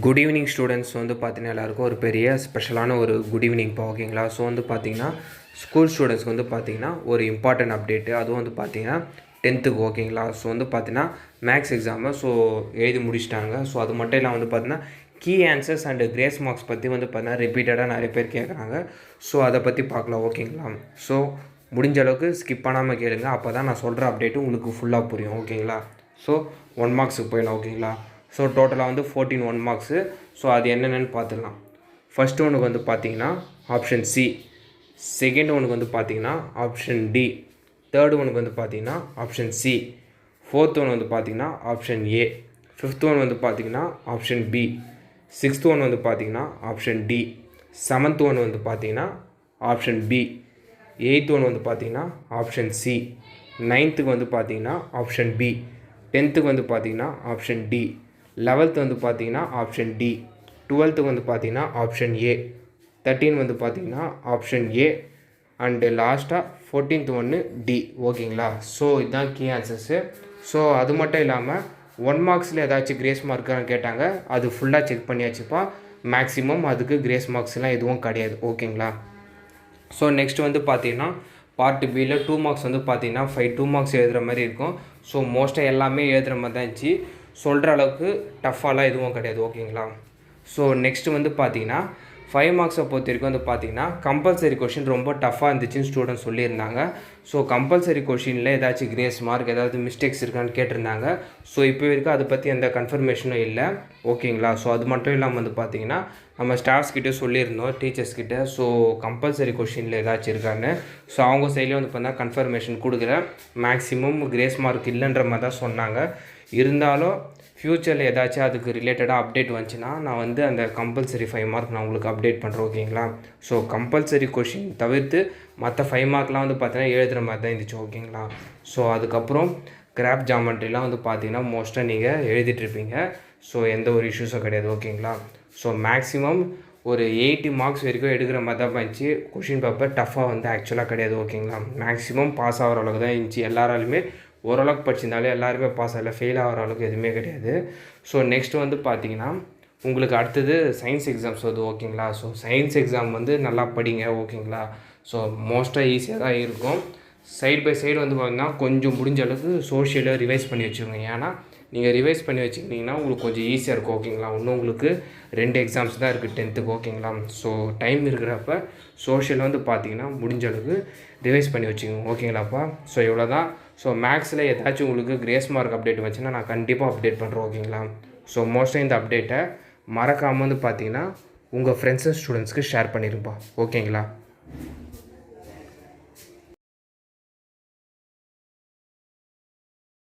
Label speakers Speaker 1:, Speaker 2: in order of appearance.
Speaker 1: Good evening students வந்து பார்த்தீங்கன்னா எல்லாருக்கும் ஒரு பெரிய ஸ்பெஷலான ஒரு குட் ஈவினிங்ப்பா ஓகேங்களா. ஸோ வந்து பார்த்தீங்கன்னா ஸ்கூல் ஸ்டூடெண்ட்ஸ்க்கு வந்து பார்த்தீங்கன்னா ஒரு இம்பார்ட்டன்ட் அப்டேட்டு, அதுவும் வந்து பார்த்தீங்கன்னா 10th ஓகேங்களா. ஸோ வந்து பார்த்தீங்கன்னா மேக்ஸ் எக்ஸாமை எழுதி முடிச்சிட்டாங்க. ஸோ அது மட்டும் இல்லாமல் வந்து பார்த்தீங்கன்னா key answers and grace marks பற்றி வந்து பார்த்தீங்கன்னா ரிப்பீட்டடாக நிறைய பேர் கேட்குறாங்க. ஸோ அதை பற்றி பார்க்கலாம் ஓகேங்களா. ஸோ முடிஞ்ச அளவுக்கு ஸ்கிப் பண்ணாமல் கேளுங்க, அப்போ தான் நான் சொல்கிற அப்டேட்டு உங்களுக்கு ஃபுல்லாக புரியும் ஓகேங்களா. ஸோ 1 மார்க்ஸுக்கு போயிடலாம் ஓகேங்களா. ஸோ டோட்டலாக வந்து 14 1 மார்க்ஸு. ஸோ அது என்னென்னு பார்த்துக்கலாம். ஃபஸ்ட் ஒனுக்கு வந்து பார்த்தீங்கன்னா ஆப்ஷன் சி, செகண்ட் ஒனுக்கு வந்து பார்த்தீங்கன்னா ஆப்ஷன் டி, தேர்ட் ஒனுக்கு வந்து பார்த்தீங்கன்னா ஆப்ஷன் சி, ஃபோர்த் ஒன் வந்து பார்த்தீங்கன்னா ஆப்ஷன் ஏ, ஃபிஃப்த் ஒன் வந்து பார்த்தீங்கன்னா ஆப்ஷன் பி, சிக்ஸ்த் ஒன் வந்து பார்த்தீங்கன்னா ஆப்ஷன் டி, செவன்த் ஒன் வந்து பார்த்தீங்கன்னா ஆப்ஷன் பி, எயித் ஒன் வந்து பார்த்தீங்கன்னா ஆப்ஷன் சி, நைன்த்துக்கு வந்து பார்த்தீங்கன்னா ஆப்ஷன் பி, 10th வந்து பார்த்தீங்கன்னா ஆப்ஷன் டி, 11th வந்து பார்த்தீங்கன்னா ஆப்ஷன் டி, 12th வந்து பார்த்தீங்கன்னா ஆப்ஷன் ஏ, 13 வந்து பார்த்தீங்கன்னா ஆப்ஷன் ஏ அண்டு லாஸ்ட்டாக 14th ஒன்று டி ஓகேங்களா. ஸோ இதுதான் கீ ஆன்சர்ஸு. ஸோ அது மட்டும் இல்லாமல் 1 மார்க்ஸில் ஏதாச்சும் கிரேஸ் மார்க்கான்னு கேட்டாங்க, அது ஃபுல்லாக செக் பண்ணியாச்சுப்பா. மேக்ஸிமம் அதுக்கு கிரேஸ் மார்க்ஸ்லாம் எதுவும் கிடையாது ஓகேங்களா. ஸோ நெக்ஸ்ட் வந்து பார்த்தீங்கன்னா பார்ட் பியில் 2 மார்க்ஸ் வந்து பார்த்தீங்கன்னா 2 மார்க்ஸ் எழுதுகிற மாதிரி இருக்கும். ஸோ மோஸ்ட்டாக எல்லாமே எழுதுகிற மாதிரி தான் இருந்துச்சு, சொல்கிற அளவுக்கு டஃப்பாலாம் எதுவும் கிடையாது ஓகேங்களா. ஸோ நெக்ஸ்ட்டு வந்து பார்த்தீங்கன்னா 5 மார்க்ஸை பொறுத்த வரைக்கும் வந்து பார்த்தீங்கன்னா கம்பல்சரி கொஷின் ரொம்ப டஃப்பாக இருந்துச்சுன்னு ஸ்டூடெண்ட்ஸ் சொல்லியிருந்தாங்க. ஸோ கம்பல்சரி கொஷினில் ஏதாச்சும் கிரேஸ் மார்க் ஏதாவது மிஸ்டேக்ஸ் இருக்கான்னு கேட்டிருந்தாங்க. ஸோ இப்போ வரைக்கும் அதை பற்றி எந்த கன்ஃபர்மேஷனும் இல்லை ஓகேங்களா. ஸோ அது மட்டும் இல்லாமல் வந்து பார்த்தீங்கன்னா நம்ம ஸ்டாஃப்ஸ்கிட்டே சொல்லியிருந்தோம், டீச்சர்ஸ்கிட்ட. ஸோ கம்பல்சரி கொஷினில் ஏதாச்சும் இருக்கான்னு. ஸோ அவங்க சைட்லேயும் வந்து பார்த்தா கன்ஃபர்மேஷன் கொடுக்கல, மேக்ஸிமம் கிரேஸ் மார்க் இல்லைன்ற மாதிரி தான் சொன்னாங்க. இருந்தாலும் ஃப்யூச்சரில் ஏதாச்சும் அதுக்கு ரிலேட்டடாக அப்டேட் வந்துச்சுன்னா நான் வந்து அந்த கம்பல்சரி 5 மார்க் நான் உங்களுக்கு அப்டேட் பண்ணுறேன் ஓகேங்களா. ஸோ கம்பல்சரி கொஷின் தவிர்த்து மற்ற 5 மார்க்லாம் வந்து பார்த்தீங்கன்னா எழுதுகிற மாதிரி தான் இருந்துச்சு ஓகேங்களா. ஸோ அதுக்கப்புறம் கிராப் ஜாமெண்ட்ரிலாம் வந்து பார்த்தீங்கன்னா மோஸ்ட்டாக நீங்கள் எழுதிட்டுருப்பீங்க. ஸோ எந்த ஒரு இஷ்யூஸும் கிடையாது ஓகேங்களா. ஸோ மேக்ஸிமம் ஒரு 80 மார்க்ஸ் வரைக்கும் எடுக்கிற மாதிரி தான் இருந்துச்சு. கொஷின் பேப்பர் டஃப்பாக வந்து ஆக்சுவலாக கிடையாது ஓகேங்களா. மேக்ஸிமம் பாஸ் ஆகிற அளவுக்கு தான் இருந்துச்சு. எல்லாராலுமே ஓரளவுக்கு படிச்சிருந்தாலே எல்லாருமே பாஸ் ஆகல, ஃபெயில் ஆகிற அளவுக்கு எதுவுமே கிடையாது. ஸோ நெக்ஸ்ட் வந்து பார்த்தீங்கன்னா உங்களுக்கு அடுத்தது சயின்ஸ் எக்ஸாம்ஸ் வருது ஓகேங்களா. ஸோ சயின்ஸ் எக்ஸாம் வந்து நல்லா படிங்க ஓகேங்களா. ஸோ மோஸ்ட்டாக ஈஸியாக தான் இருக்கும். சைடு பை சைடு வந்து பார்த்தீங்கன்னா கொஞ்சம் முடிஞ்ச அளவுக்கு சோஷியலை ரிவைஸ் பண்ணி வச்சுக்கோங்க. ஏன்னா நீங்கள் ரிவைஸ் பண்ணி வச்சுக்கிட்டிங்கன்னா உங்களுக்கு கொஞ்சம் ஈஸியாக இருக்கும் ஓகேங்களா. இன்னும் உங்களுக்கு 2 எக்ஸாம்ஸ் தான் இருக்குது 10th ஓகேங்களா. ஸோ டைம் இருக்கிறப்ப சோஷியல் வந்து பார்த்தீங்கன்னா முடிஞ்ச அளவுக்கு ரிவைஸ் பண்ணி வச்சுக்கோங்க ஓகேங்களாப்பா. ஸோ இவ்வளோ தான். ஸோ மேக்ஸில் ஏதாச்சும் உங்களுக்கு கிரேஸ் மார்க் அப்டேட் வச்சுன்னா நான் கண்டிப்பாக அப்டேட் பண்ணுறேன் ஓகேங்களா. ஸோ மோஸ்ட்டாக இந்த அப்டேட்டை மறக்காமல் வந்து பார்த்தீங்கன்னா உங்கள் ஃப்ரெண்ட்ஸ் அண்ட் ஸ்டூடெண்ட்ஸ்க்கு ஷேர் பண்ணியிருப்பா ஓகேங்களா.